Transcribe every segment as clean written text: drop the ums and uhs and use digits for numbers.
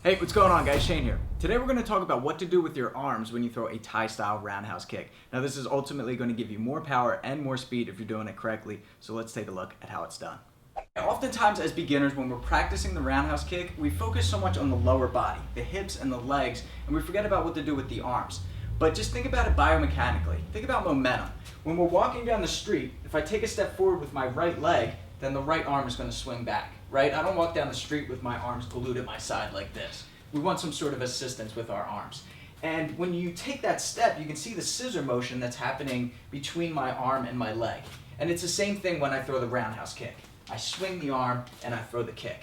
Hey, what's going on guys? Shane here. Today we're going to talk about what to do with your arms when you throw a Thai style roundhouse kick. Now this is ultimately going to give you more power and more speed if you're doing it correctly, so let's take a look at how it's done. Oftentimes as beginners when we're practicing the roundhouse kick, we focus so much on the lower body, the hips and the legs, and we forget about what to do with the arms. But just think about it biomechanically. Think about momentum. When we're walking down the street, if I take a step forward with my right leg, then the right arm is going to swing back, right? I don't walk down the street with my arms glued at my side like this. We want some sort of assistance with our arms. And when you take that step, you can see the scissor motion that's happening between my arm and my leg. And it's the same thing when I throw the roundhouse kick. I swing the arm and I throw the kick.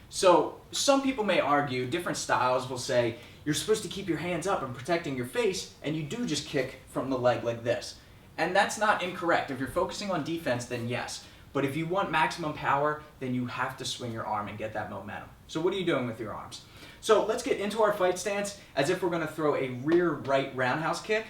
So some people may argue, different styles will say, you're supposed to keep your hands up and protecting your face, and you do just kick from the leg like this. And that's not incorrect. If you're focusing on defense, then yes. But if you want maximum power, then you have to swing your arm and get that momentum. So what are you doing with your arms? So let's get into our fight stance as if we're going to throw a rear right roundhouse kick.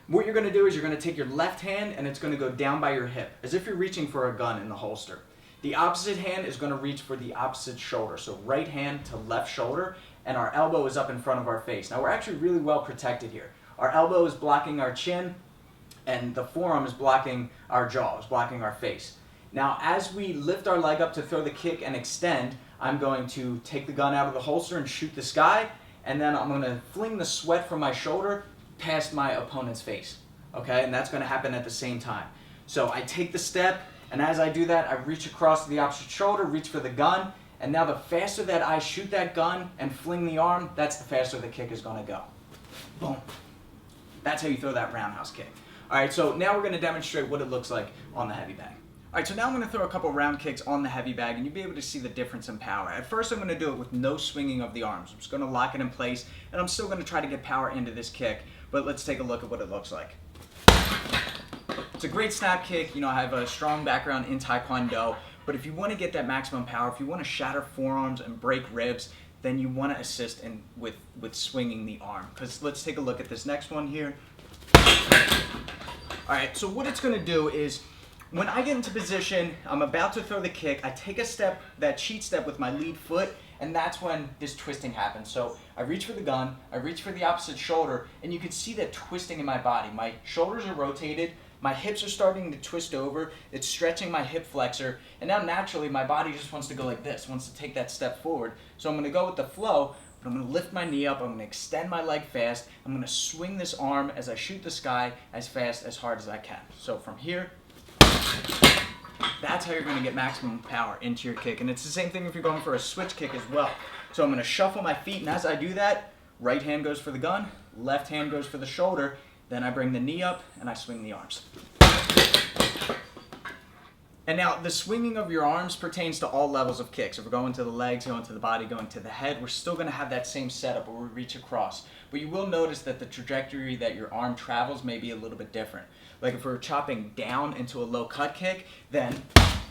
What you're going to do is you're going to take your left hand and it's going to go down by your hip, as if you're reaching for a gun in the holster. The opposite hand is going to reach for the opposite shoulder. So right hand to left shoulder, and our elbow is up in front of our face. Now we're actually really well protected here. Our elbow is blocking our chin, and the forearm is blocking our jaw, is blocking our face. Now as we lift our leg up to throw the kick and extend, I'm going to take the gun out of the holster and shoot the sky, and then I'm going to fling the sweat from my shoulder past my opponent's face. Okay, and that's going to happen at the same time. So I take the step, and as I do that, I reach across to the opposite shoulder, reach for the gun, and now the faster that I shoot that gun and fling the arm, that's the faster the kick is going to go. Boom. That's how you throw that roundhouse kick. All right, so now we're going to demonstrate what it looks like on the heavy bag. All right, so now I'm going to throw a couple round kicks on the heavy bag, and you'll be able to see the difference in power. At first, I'm going to do it with no swinging of the arms. I'm just going to lock it in place, and I'm still going to try to get power into this kick, but let's take a look at what it looks like. It's a great snap kick. You know, I have a strong background in Taekwondo, but if you want to get that maximum power, if you want to shatter forearms and break ribs, then you want to assist with swinging the arm. Because let's take a look at this next one here. All right, so what it's going to do is, when I get into position, I'm about to throw the kick, I take a step, that cheat step with my lead foot, and that's when this twisting happens. So I reach for the gun, I reach for the opposite shoulder, and you can see that twisting in my body. My shoulders are rotated, my hips are starting to twist over, it's stretching my hip flexor, and now naturally my body just wants to go like this, wants to take that step forward. So I'm going to go with the flow, but I'm going to lift my knee up, I'm going to extend my leg fast, I'm going to swing this arm as I shoot the sky as fast, as hard as I can. So from here, that's how you're going to get maximum power into your kick. And it's the same thing if you're going for a switch kick as well. So I'm going to shuffle my feet, and as I do that, right hand goes for the gun, left hand goes for the shoulder, then I bring the knee up and I swing the arms. And now the swinging of your arms pertains to all levels of kicks. If we're going to the legs, going to the body, going to the head, we're still going to have that same setup where we reach across. But you will notice that the trajectory that your arm travels may be a little bit different. Like if we're chopping down into a low cut kick, then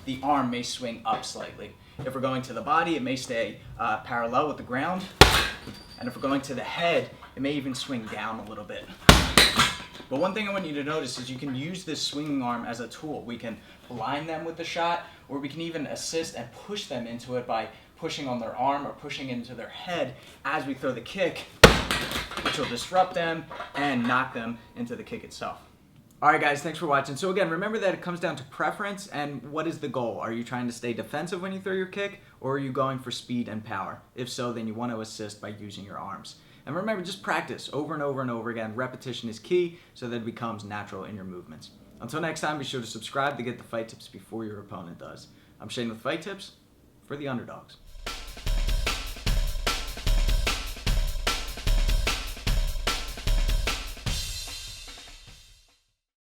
the arm may swing up slightly. If we're going to the body, it may stay parallel with the ground. And if we're going to the head, it may even swing down a little bit. But one thing I want you to notice is you can use this swinging arm as a tool. We can blind them with the shot, or we can even assist and push them into it by pushing on their arm or pushing into their head as we throw the kick, which will disrupt them and knock them into the kick itself. Alright guys, thanks for watching. So again, remember that it comes down to preference and what is the goal? Are you trying to stay defensive when you throw your kick, or are you going for speed and power? If so, then you want to assist by using your arms. And remember, just practice over and over and over again. Repetition is key so that it becomes natural in your movements. Until next time, be sure to subscribe to get the fight tips before your opponent does. I'm Shane with Fight Tips for the underdogs.